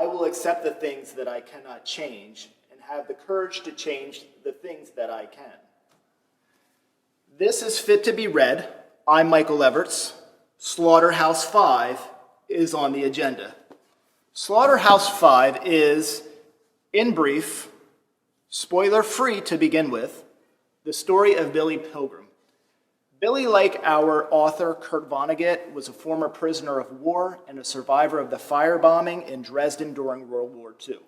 I will accept the things that I cannot change and have the courage to change the things that I can. This is Fit to be Read. I'm Michael Everts. Slaughterhouse-Five is on the agenda. Slaughterhouse-Five is, in brief, spoiler-free to begin with, the story of Billy Pilgrim. Billy, like our author Kurt Vonnegut, was a former prisoner of war and a survivor of the firebombing in Dresden during World War II.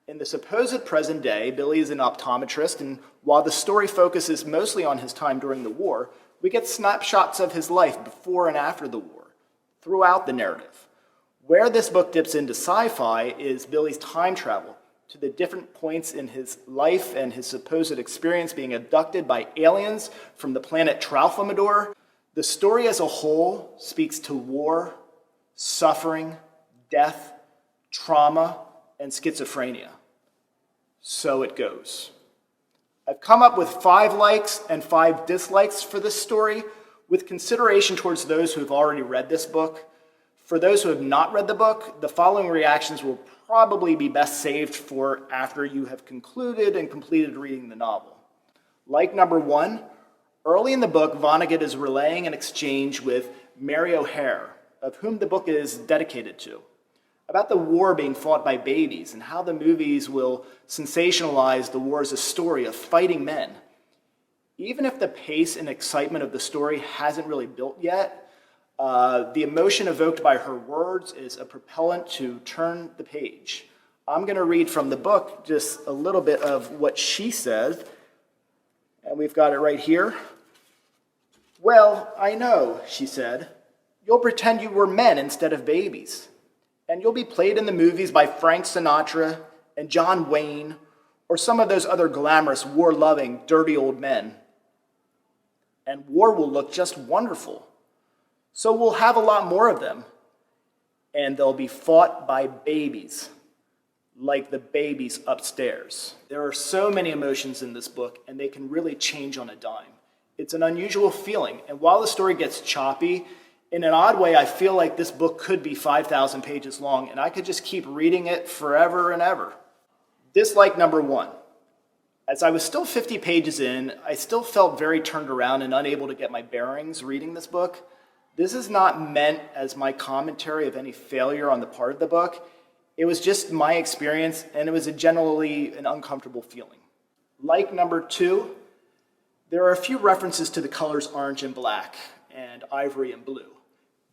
In the supposed present day, Billy is an optometrist, and while the story focuses mostly on his time during the war, we get snapshots of his life before and after the war, throughout the narrative. Where this book dips into sci-fi is Billy's time travel to the different points in his life and his supposed experience being abducted by aliens from the planet Tralfamador. The story as a whole speaks to war, suffering, death, trauma, and schizophrenia. So it goes. I've come up with 5 likes and 5 dislikes for this story, with consideration towards those who have already read this book. For those who have not read the book, the following reactions will probably be best saved for after you have concluded and completed reading the novel. Like number 1, early in the book, Vonnegut is relaying an exchange with Mary O'Hare, of whom the book is dedicated to, about the war being fought by babies and how the movies will sensationalize the war as a story of fighting men. Even if the pace and excitement of the story hasn't really built yet, the emotion evoked by her words is a propellant to turn the page. I'm going to read from the book just a little bit of what she says, and we've got it right here. "Well, I know," she said. "You'll pretend you were men instead of babies. And you'll be played in the movies by Frank Sinatra and John Wayne or some of those other glamorous, war-loving, dirty old men. And war will look just wonderful. So we'll have a lot more of them. And they'll be fought by babies, like the babies upstairs." There are so many emotions in this book, and they can really change on a dime. It's an unusual feeling, and while the story gets choppy, in an odd way, I feel like this book could be 5,000 pages long, and I could just keep reading it forever and ever. Dislike number 1. As I was still 50 pages in, I still felt very turned around and unable to get my bearings reading this book. This is not meant as my commentary of any failure on the part of the book. It was just my experience, and it was generally an uncomfortable feeling. Like number 2, there are a few references to the colors orange and black, and ivory and blue.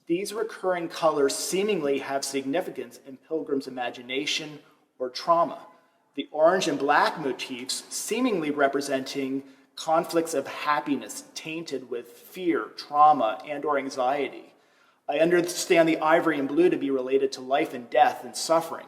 These recurring colors seemingly have significance in Pilgrim's imagination or trauma. The orange and black motifs seemingly representing conflicts of happiness tainted with fear, trauma, and or anxiety. I understand the ivory and blue to be related to life and death and suffering.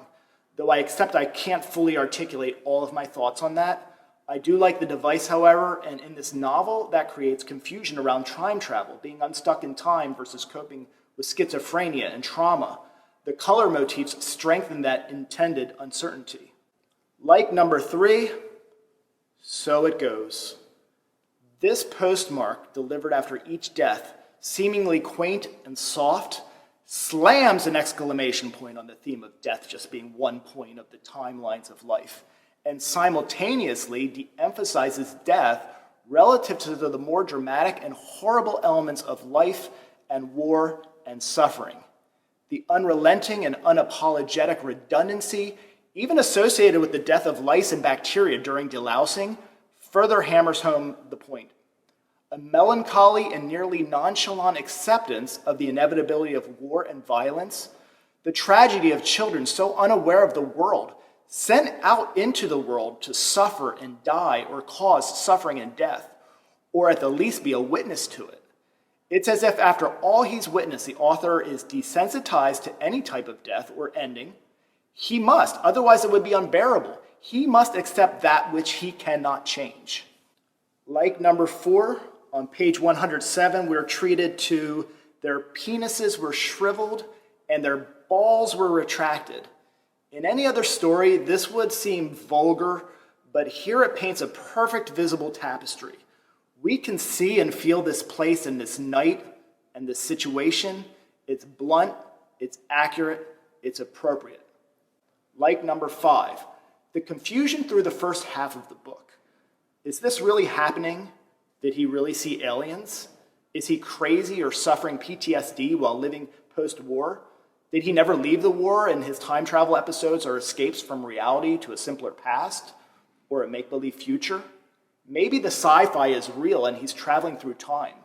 Though I accept I can't fully articulate all of my thoughts on that, I do like the device, however, and in this novel, that creates confusion around time travel, being unstuck in time versus coping with schizophrenia and trauma. The color motifs strengthen that intended uncertainty. Like number 3, so it goes. This postmark, delivered after each death, seemingly quaint and soft, slams an exclamation point on the theme of death just being one point of the timelines of life, and simultaneously de-emphasizes death relative to the more dramatic and horrible elements of life and war and suffering. The unrelenting and unapologetic redundancy, even associated with the death of lice and bacteria during delousing, further hammers home the point. A melancholy and nearly nonchalant acceptance of the inevitability of war and violence, the tragedy of children so unaware of the world, sent out into the world to suffer and die or cause suffering and death, or at the least be a witness to it. It's as if after all he's witnessed, the author is desensitized to any type of death or ending. He must, otherwise it would be unbearable. He must accept that which he cannot change. Like number 4, on page 107, we're treated to their penises were shriveled and their balls were retracted. In any other story, this would seem vulgar, but here it paints a perfect visible tapestry. We can see and feel this place and this night and this situation. It's blunt, it's accurate, it's appropriate. Like number 5, the confusion through the first half of the book. Is this really happening? Did he really see aliens? Is he crazy or suffering PTSD while living post-war? Did he never leave the war and his time travel episodes are escapes from reality to a simpler past or a make-believe future? Maybe the sci-fi is real and he's traveling through time.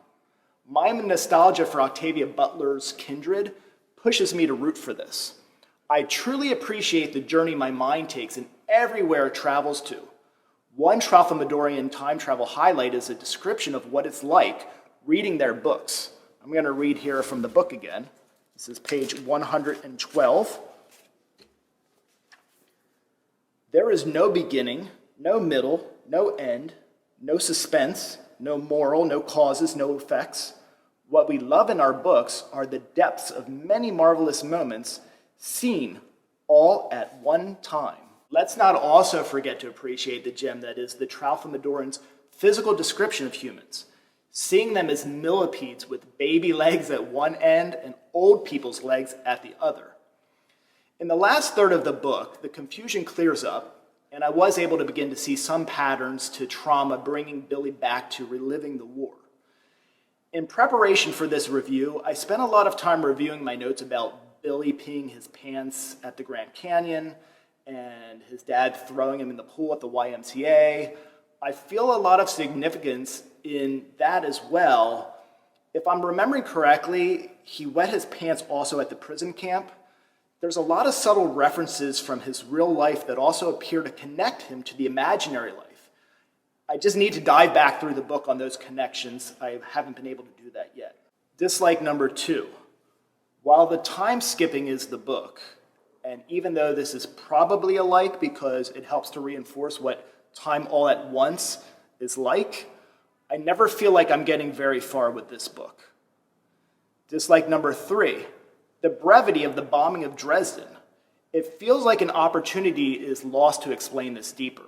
My nostalgia for Octavia Butler's Kindred pushes me to root for this. I truly appreciate the journey my mind takes and everywhere it travels to. One Tralfamadorian time travel highlight is a description of what it's like reading their books. I'm going to read here from the book again. This is page 112. There is no beginning, no middle, no end, no suspense, no moral, no causes, no effects. What we love in our books are the depths of many marvelous moments seen all at one time. Let's not also forget to appreciate the gem that is the Tralfamadorian's physical description of humans, seeing them as millipedes with baby legs at one end and old people's legs at the other. In the last third of the book, the confusion clears up, and I was able to begin to see some patterns to trauma bringing Billy back to reliving the war. In preparation for this review, I spent a lot of time reviewing my notes about Billy peeing his pants at the Grand Canyon and his dad throwing him in the pool at the YMCA. I feel a lot of significance in that as well. If I'm remembering correctly, he wet his pants also at the prison camp. There's a lot of subtle references from his real life that also appear to connect him to the imaginary life. I just need to dive back through the book on those connections. I haven't been able to do that yet. Dislike number 2. While the time skipping is the book, and even though this is probably a like because it helps to reinforce what time all at once is like, I never feel like I'm getting very far with this book. Dislike number 3, the brevity of the bombing of Dresden. It feels like an opportunity is lost to explain this deeper.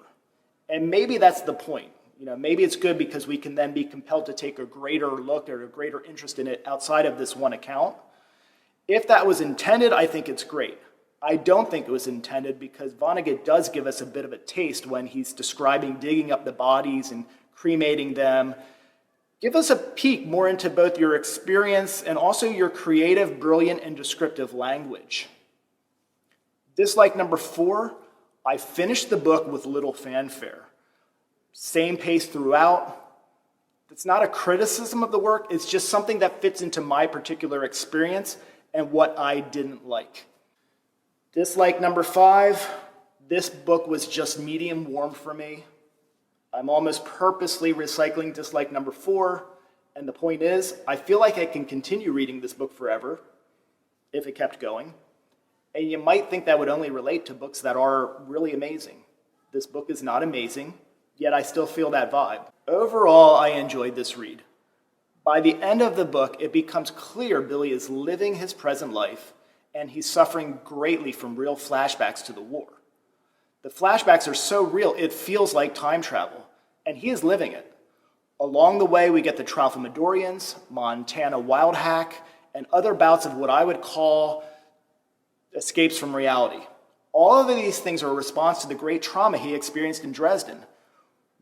And maybe that's the point. Maybe it's good because we can then be compelled to take a greater look or a greater interest in it outside of this one account. If that was intended, I think it's great. I don't think it was intended because Vonnegut does give us a bit of a taste when he's describing digging up the bodies and cremating them. Give us a peek more into both your experience and also your creative, brilliant, and descriptive language. Dislike number 4, I finished the book with little fanfare. Same pace throughout. It's not a criticism of the work, it's just something that fits into my particular experience and what I didn't like. Dislike number 5, this book was just medium warm for me. I'm almost purposely recycling dislike number 4, and the point is, I feel like I can continue reading this book forever, if it kept going. And you might think that would only relate to books that are really amazing. This book is not amazing, yet I still feel that vibe. Overall, I enjoyed this read. By the end of the book, it becomes clear Billy is living his present life, and he's suffering greatly from real flashbacks to the war. The flashbacks are so real, it feels like time travel, and he is living it. Along the way, we get the Tralfamadorians, Montana Wild Hack, and other bouts of what I would call escapes from reality. All of these things are a response to the great trauma he experienced in Dresden.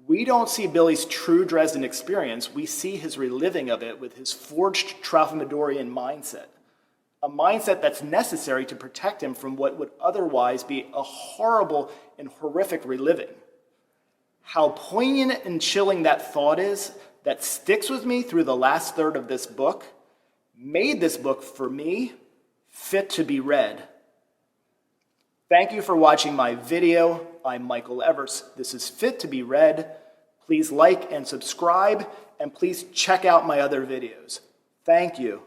We don't see Billy's true Dresden experience, we see his reliving of it with his forged Tralfamadorian mindset. A mindset that's necessary to protect him from what would otherwise be a horrible and horrific reliving. How poignant and chilling that thought is, that sticks with me through the last third of this book, made this book, for me, fit to be read. Thank you for watching my video. I'm Michael Evers. This is Fit to be Read. Please like and subscribe, and please check out my other videos. Thank you.